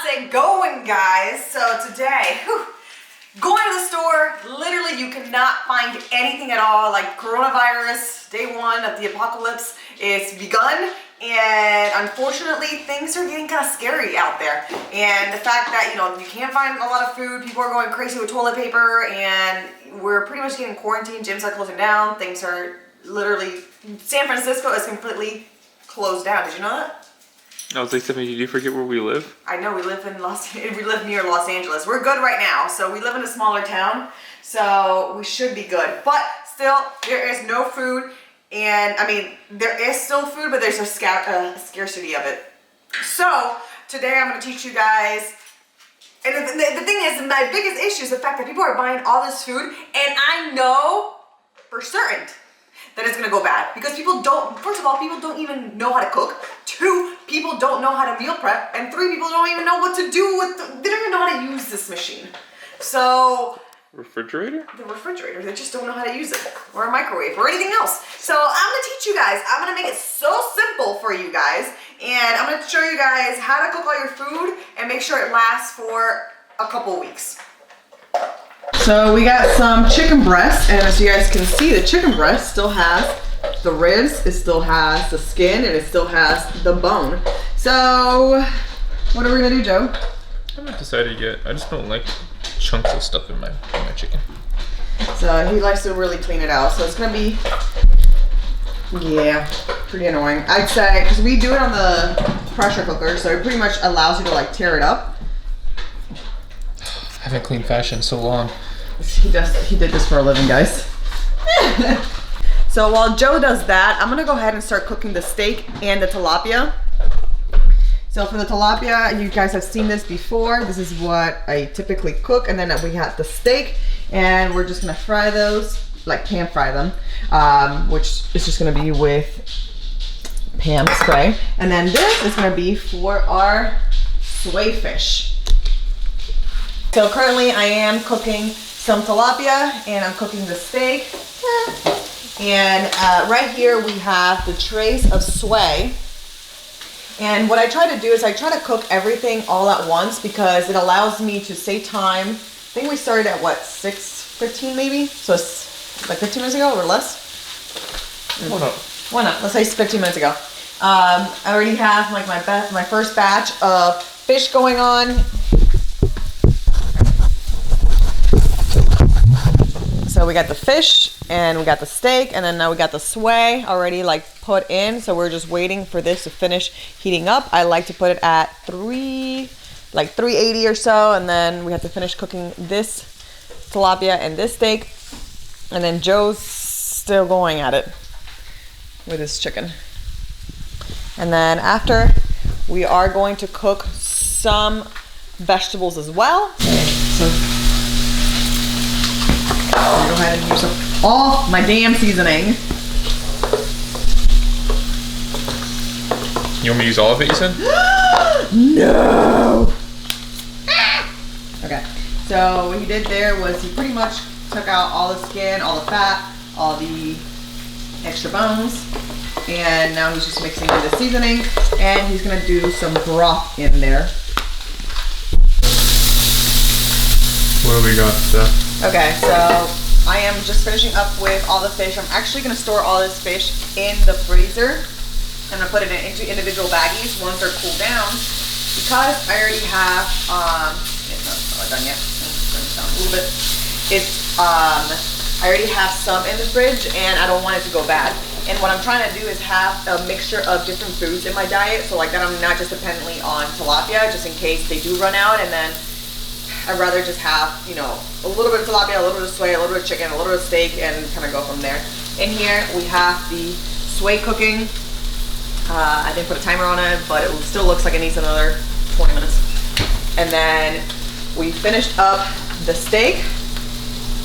it going, guys? So today, going to the store, literally you cannot find anything at all. Like coronavirus, day one of the apocalypse is begun. And unfortunately, things are getting kind of scary out there. And the fact that, you can't find a lot of food, people are going crazy with toilet paper, and we're pretty much getting quarantined, gyms are closing down, things are literally, San Francisco is completely closed down. Did you know that? I was like, Stephanie, did you forget where we live? I know, we live near Los Angeles. We're good right now. So we live in a smaller town, so we should be good. But still, there is no food. And I mean, there is still food, but there's a scarcity of it. So today I'm going to teach you guys. And the thing is, my biggest issue is the fact that people are buying all this food, and I know for certain that it's going to go bad because people don't, first of all, people don't even know how to cook. 2, people don't know how to meal prep, and 3, people don't even know what to do with, they don't even know how to use this machine. So refrigerator? The refrigerator, they just don't know how to use it, or a microwave, or anything else. So I'm gonna teach you guys, I'm gonna make it so simple for you guys, and I'm gonna show you guys how to cook all your food and make sure it lasts for a couple weeks. So we got some chicken breast, and as you guys can see, the chicken breast still has the ribs, it still has the skin, and it still has the bone. So what are we gonna do, Joe? I haven't decided yet. I just don't like chunks of stuff in my chicken. So he likes to really clean it out. So it's gonna be, yeah, pretty annoying. I'd say, because we do it on the pressure cooker, so it pretty much allows you to like tear it up. I haven't cleaned fashion so long. He did this for a living, guys. So while Joe does that, I'm gonna go ahead and start cooking the steak and the tilapia. So for the tilapia, you guys have seen this before. This is what I typically cook, and then we have the steak, and we're just gonna fry those, like pan fry them, which is just gonna be with pan spray. And then this is gonna be for our swaii fish. So currently I am cooking some tilapia, and I'm cooking the steak. And right here we have the trays of swaii. And what I try to do is I try to cook everything all at once because it allows me to save time. I think we started at what, 6:15 maybe? So it's like 15 minutes ago or less? Why not? Let's say 15 minutes ago. I already have like my first batch of fish going on. So we got the fish and we got the steak, and then now we got the swaii already like put in. So we're just waiting for this to finish heating up. I like to put it at 380 or so, and then we have to finish cooking this tilapia and this steak, and then Joe's still going at it with his chicken. And then after, we are going to cook some vegetables as well. So go ahead and use up all my damn seasoning. You want me to use all of it, you said? No! Okay, so what he did there was he pretty much took out all the skin, all the fat, all the extra bones, and now he's just mixing in the seasoning, and he's gonna do some broth in there. What do we got, Steph? Okay, so I am just finishing up with all the fish. I'm actually going to store all this fish in the freezer. I'm going to put it into individual baggies once they're cooled down, because I already have, it's not done yet. I'm just turn this down a little bit. I already have some in the fridge, and I don't want it to go bad. And what I'm trying to do is have a mixture of different foods in my diet, so like that I'm not just dependently on tilapia, just in case they do run out, and then I'd rather just have, a little bit of tilapia, a little bit of swaii, a little bit of chicken, a little bit of steak, and kind of go from there. In here, we have the swaii cooking. I didn't put a timer on it, but it still looks like it needs another 20 minutes. And then we finished up the steak.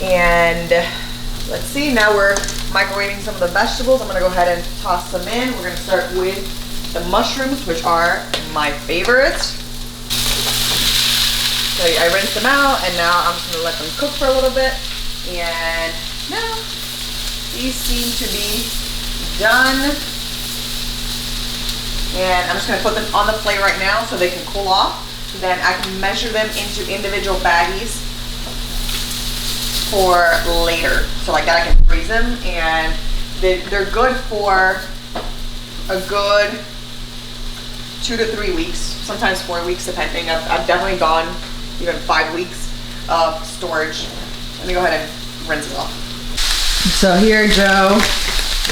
And let's see, now we're microwaving some of the vegetables. I'm gonna go ahead and toss them in. We're gonna start with the mushrooms, which are my favorites. So I rinsed them out, and now I'm just gonna let them cook for a little bit. And now these seem to be done. And I'm just gonna put them on the plate right now so they can cool off. then I can measure them into individual baggies for later. So like that I can freeze them, and they're good for a good 2 to 3 weeks, sometimes 4 weeks depending. I've definitely gone even 5 weeks of storage. Let me go ahead and rinse it off. So here Joe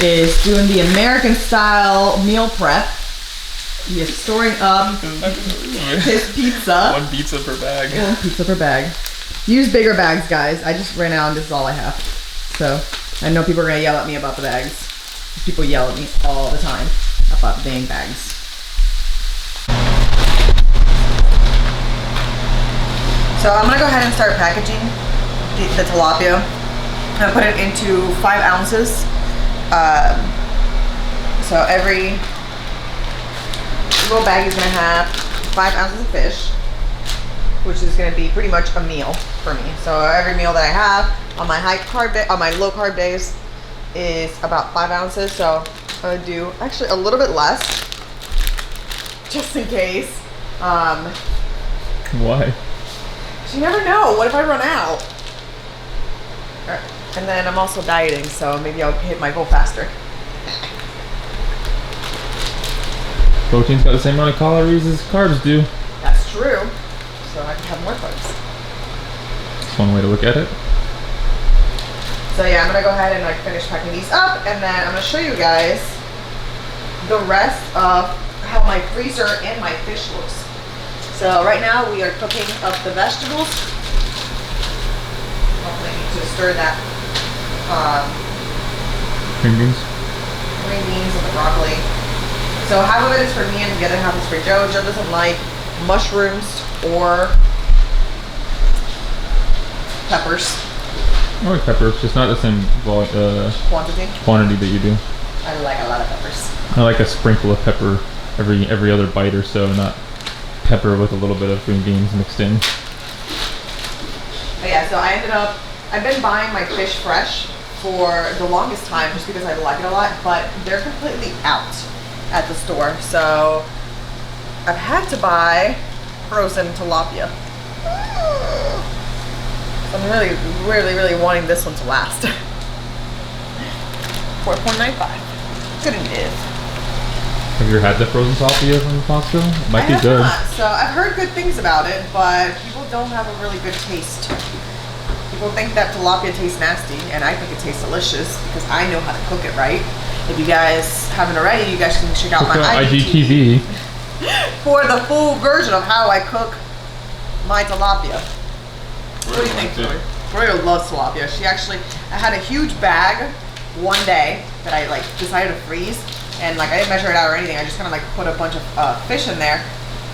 is doing the American style meal prep. He is storing up his pizza. 1 pizza per bag. 1 pizza per bag. Use bigger bags, guys. I just ran out and this is all I have. So I know people are gonna yell at me about the bags. People yell at me all the time about dang bags. So I'm gonna go ahead and start packaging the tilapia. I'm gonna put it into 5 ounces. So every little bag is gonna have 5 ounces of fish, which is gonna be pretty much a meal for me. So every meal that I have on my high carb day, on my low carb days, is about 5 ounces. So I'm gonna do actually a little bit less, just in case. Why? You never know. What if I run out? And then I'm also dieting, so maybe I'll hit my goal faster. Protein's got the same amount of calories as carbs do. That's true. So I can have more carbs. That's one way to look at it. So yeah, I'm gonna go ahead and like finish packing these up, and then I'm gonna show you guys the rest of how my freezer and my fish looks. So right now we are cooking up the vegetables. Hopefully I need to stir that Green beans. green beans and the broccoli. So half of it is for me and the other half is for Joe. Joe doesn't like mushrooms or peppers. I like peppers, just not the same quantity that you do. I like a lot of peppers. I like a sprinkle of pepper every other bite or so, not pepper with a little bit of green beans mixed in. But yeah, so I've been buying my fish fresh for the longest time just because I like it a lot, but they're completely out at the store. So I've had to buy frozen tilapia. So I'm really wanting this one to last. $4.95. Good enough. Have you ever had the frozen tilapia from Costco? It might be good. Not. So I've heard good things about it, but people don't have a really good taste. People think that tilapia tastes nasty, and I think it tastes delicious because I know how to cook it right. If you guys haven't already, you guys can check out my IGTV for the full version of how I cook my tilapia. What do you think, Froyo? Froyo loves tilapia. I had a huge bag one day that I like decided to freeze. And like I didn't measure it out or anything. I just kind of like put a bunch of fish in there,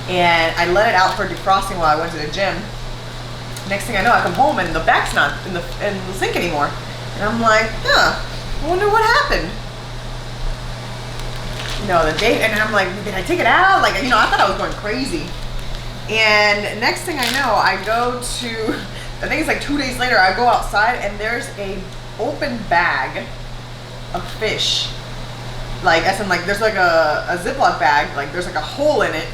and I let it out for defrosting while I went to the gym. Next thing I know, I come home and the bag's not in the sink anymore, and I'm like, I wonder what happened. You know, the day, and I'm like, did I take it out? Like, you know, I thought I was going crazy. And next thing I know, I go to, I think it's like 2 days later, I go outside and there's a open bag of fish. Like, as in, like, there's like a Ziploc bag, like, there's like a hole in it.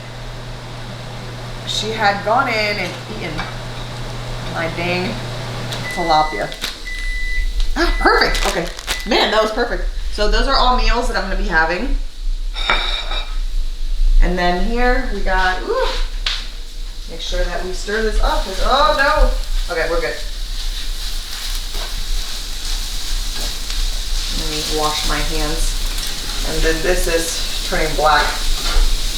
She had gone in and eaten my dang tilapia. Ah, perfect. Okay. Man, that was perfect. So those are all meals that I'm going to be having. And then here we got, make sure that we stir this up. Oh, no. Okay, we're good. Let me wash my hands. And then this is turning black.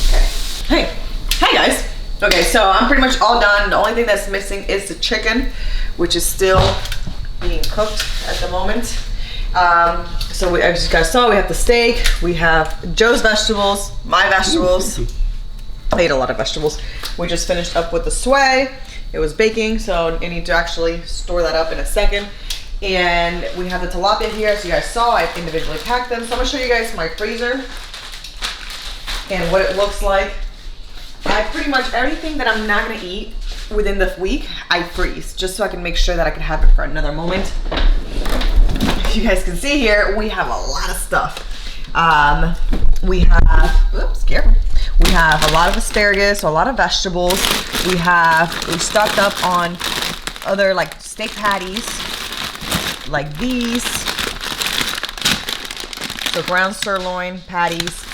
Okay. Hey. Hi, guys. Okay, so I'm pretty much all done. The only thing that's missing is the chicken, which is still being cooked at the moment. So as you guys saw, we have the steak. We have Joe's vegetables, my vegetables. I ate a lot of vegetables. We just finished up with the swaii. It was baking, so I need to actually store that up in a second. And we have the tilapia here. As you guys saw, I individually packed them. So I'm gonna show you guys my freezer and what it looks like. I pretty much, everything that I'm not gonna eat within the week, I freeze, just so I can make sure that I can have it for another moment. If you guys can see here, we have a lot of stuff. We have, oops, careful. We have a lot of asparagus, so a lot of vegetables. We stocked up on other like steak patties, like these. So ground sirloin patties,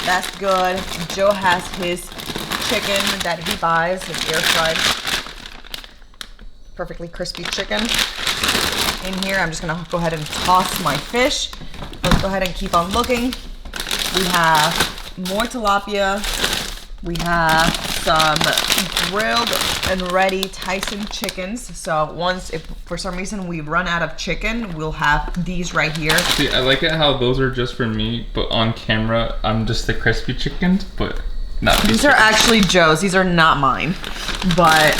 that's good. Joe has his chicken that he buys, his air fried, perfectly crispy chicken. In here, I'm just gonna go ahead and toss my fish. Let's go ahead and keep on looking. We have more tilapia. We have some grilled and ready Tyson chickens. So once, if for some reason we run out of chicken, we'll have these right here. See, I like it how those are just for me, but on camera, I'm just the crispy chickens, but not these are actually Joe's. These are not mine. But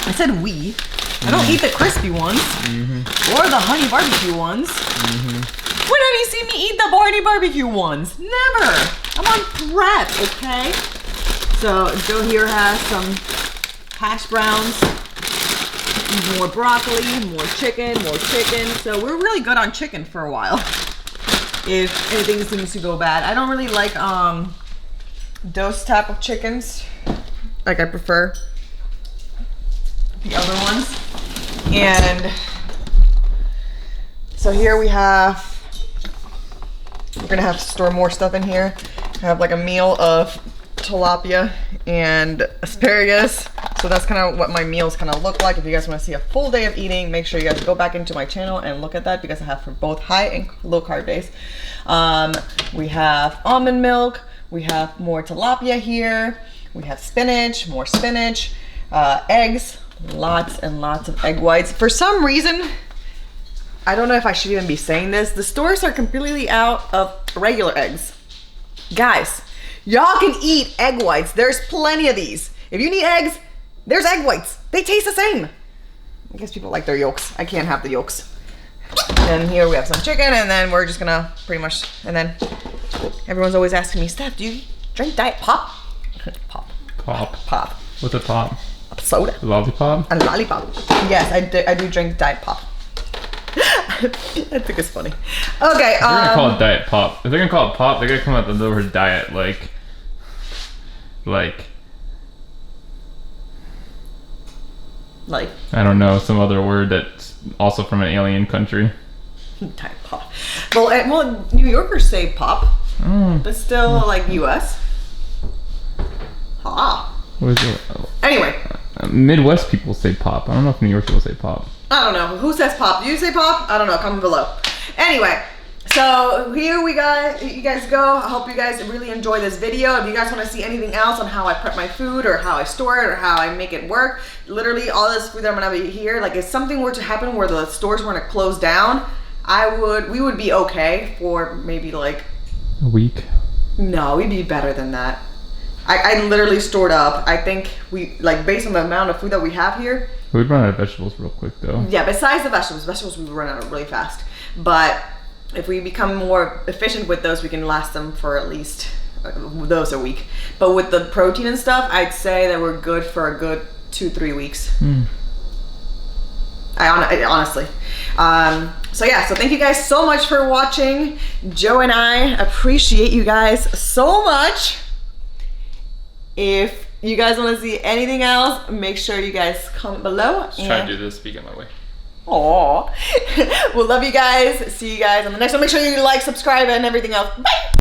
I said we. I don't eat the crispy ones or the honey barbecue ones. When have you seen me eat the honey barbecue ones? Never. I'm on prep, okay? So Joe here has some hash browns, more broccoli, more chicken. So we're really good on chicken for a while. If anything seems to go bad. I don't really like those type of chickens. Like I prefer the other ones. And so here we're gonna have to store more stuff in here. I have like a meal of tilapia and asparagus. So that's kind of what my meals kind of look like. If you guys want to see a full day of eating, make sure you guys go back into my channel and look at that, because I have for both high and low carb days. We have almond milk. We have more tilapia here. We have spinach, more spinach, eggs, lots and lots of egg whites. For some reason, I don't know if I should even be saying this, the stores are completely out of regular eggs. Guys, y'all can eat egg whites. There's plenty of these. If you need eggs, there's egg whites. They taste the same. I guess people like their yolks. I can't have the yolks. And here we have some chicken, and then we're just gonna pretty much, and then everyone's always asking me, Steph, do you drink Diet Pop? Pop. What's a pop? Soda. Lollipop? A lollipop. Yes, I do drink Diet Pop. I think it's funny. Okay. They're gonna call it Diet Pop. If they're gonna call it pop, they're gonna come out with the word diet, like I don't know, some other word that's also from an alien country. Diet Pop. Well, New Yorkers say pop, but still like U.S. Ha. What is it? Anyway. Midwest people say pop. I don't know if New York people say pop. I don't know. Who says pop? Do you say pop? I don't know. Comment below. Anyway, so here you guys go. I hope you guys really enjoy this video. If you guys want to see anything else on how I prep my food or how I store it or how I make it work, literally all this food that I'm gonna be here, like if something were to happen where the stores were to close down, we would be okay for maybe like a week. No, we'd be better than that. I literally stored up. I think we, like based on the amount of food that we have here. We'd run out of vegetables real quick though. Yeah, besides the vegetables we run out really fast. But if we become more efficient with those, we can last them for at least those a week. But with the protein and stuff, I'd say that we're good for a good 2-3 weeks. Honestly. So yeah, so thank you guys so much for watching. Joe and I appreciate you guys so much. If you guys want to see anything else, make sure you guys comment below. Let's try to do this, speak on my way. Aww. We'll love you guys. See you guys on the next one. Make sure you like, subscribe, and everything else. Bye!